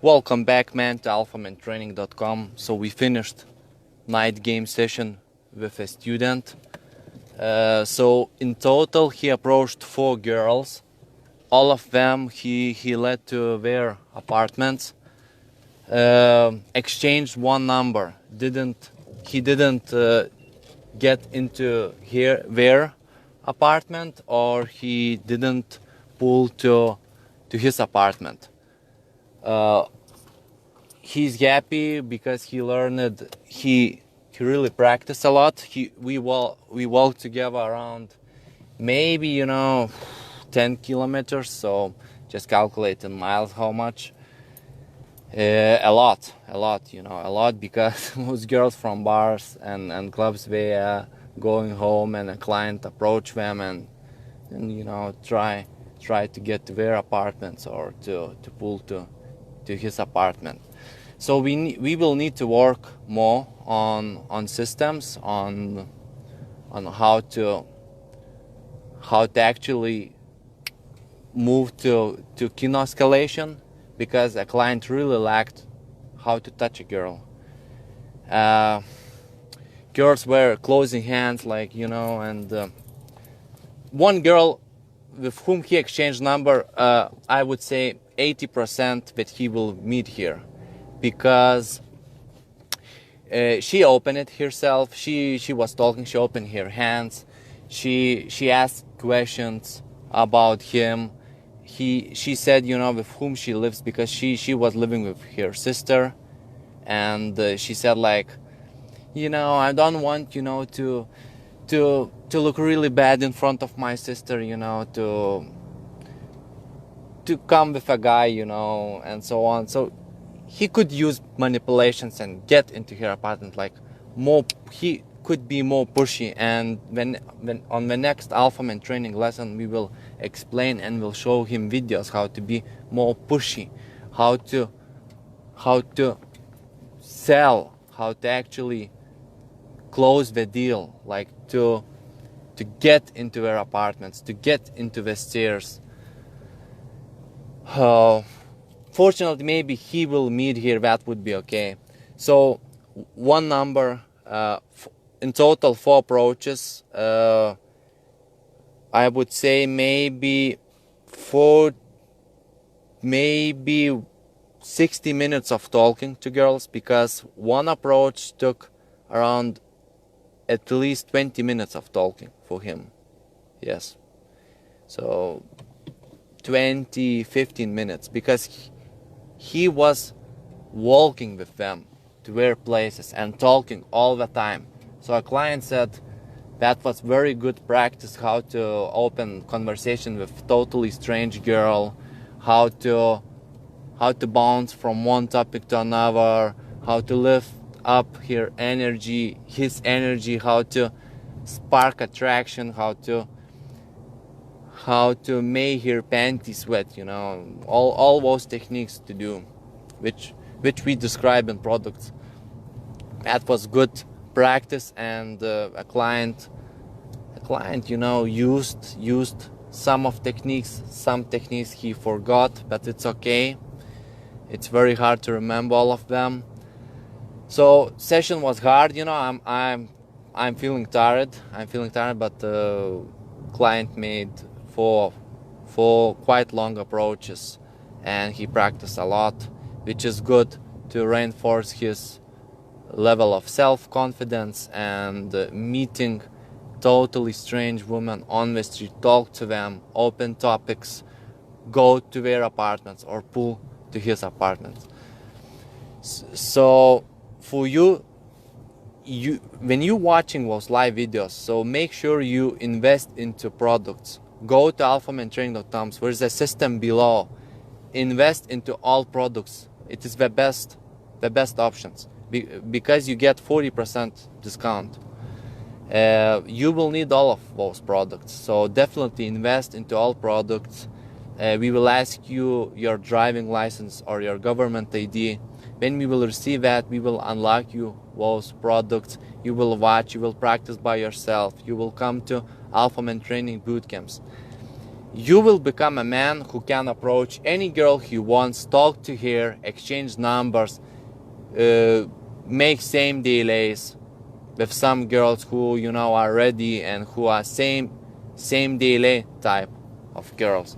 Welcome back, man, to Alphamantraining.com. So we finished night game session with a student. So in total he approached 4 girls. All of them he led to their apartments. Exchanged one number. He didn't get into their apartment, or he didn't pull to his apartment. He's happy because he learned. He really practiced a lot. We walked together around maybe 10 kilometers. So just calculate in miles how much. A lot, because most girls from bars and clubs, they are going home, and a client approach them and try to get to their apartments or to pull to his apartment. So we will need to work more on systems, on how to actually move to kino escalation, because a client really lacked how to touch a girl. Girls were closing hands, and one girl with whom he exchanged number, I would say 80% that he will meet here, because she opened it herself. She was talking. She opened her hands. She asked questions about him. She said, with whom she lives, because she was living with her sister, and she said I don't want to look really bad in front of my sister, to come with a guy, and so on. So he could use manipulations and get into her apartment he could be more pushy. And when on the next Alphaman training lesson, we will explain and we'll show him videos how to be more pushy, how to sell, how to actually close the deal, to get into their apartments, to get into the stairs. Fortunately, maybe he will meet here. That would be okay. So one number, in total 4 approaches. I would say maybe 60 minutes of talking to girls, because one approach took around at least 20 minutes of talking for him. Yes. So 15 minutes, because he was walking with them to their places and talking all the time. So a client said that was very good practice, how to open conversation with totally strange girl, how to bounce from one topic to another, how to lift up his energy, how to spark attraction, how to make her panties wet, all those techniques to do, which we describe in products. That was good practice, and a client used some techniques he forgot, but it's okay. It's very hard to remember all of them. So session was hard, I'm feeling tired, but client made four quite long approaches, and he practiced a lot, which is good to reinforce his level of self-confidence. And meeting totally strange women on the street, talk to them, open topics, go to their apartments or pull to his apartments. So for you when you're watching those live videos, so make sure you invest into products. Go to alphamantraining.com. There's a system below. Invest into all products. It is the best options, because you get 40% discount. You will need all of those products, so definitely invest into all products. We will ask you your driving license or your government ID. When we will receive that, we will unlock you those products. You will watch, you will practice by yourself. You will come to Alphaman training boot camps. You will become a man who can approach any girl he wants, talk to her, exchange numbers, make same day lays with some girls who are ready and who are same day lay type of girls.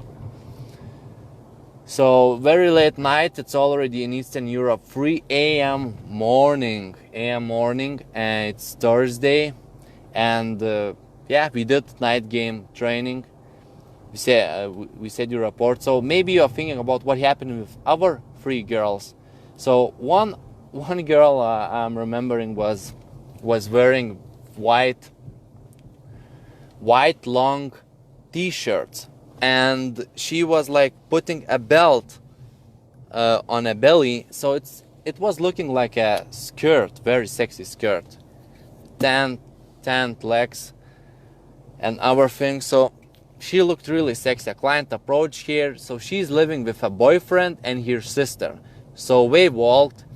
So very late night, it's already in Eastern Europe, 3 a.m. morning, and it's Thursday, and yeah, we did night game training. We said your report. So maybe you're thinking about what happened with our 3 girls. So one girl I'm remembering was wearing white long t-shirts, and she was like putting a belt on a belly, so it was looking like a skirt, very sexy skirt, tanned legs and everything. So she looked really sexy. A client approached her. So she's living with a boyfriend and her sister. So we walked,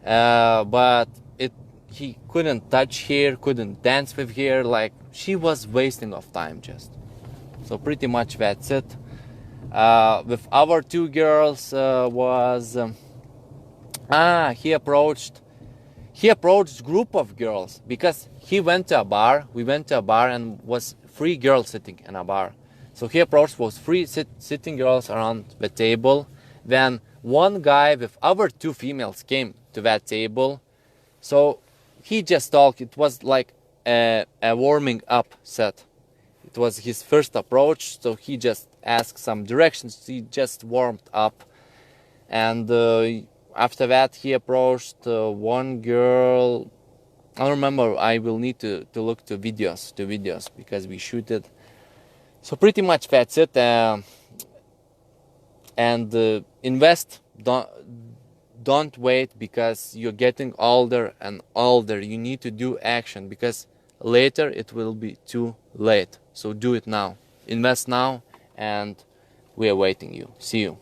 but he couldn't touch her, couldn't dance with her. Like, she was wasting of time just. So pretty much that's it. With our 2 girls he approached group of girls, because he went to a bar. We went to a bar and was 3 girls sitting in a bar. So he approached was 3 sitting girls around the table. Then one guy with our 2 females came to that table. So he just talked. It was like a warming up set. It was his first approach, so he just asked some directions. He just warmed up, and after that he approached one girl. I don't remember. I will need to look to videos because we shoot it. So pretty much that's it. And invest. Don't wait, because you're getting older and older. You need to do action, because later it will be too late. So do it now. Invest now, and we are waiting you. See you.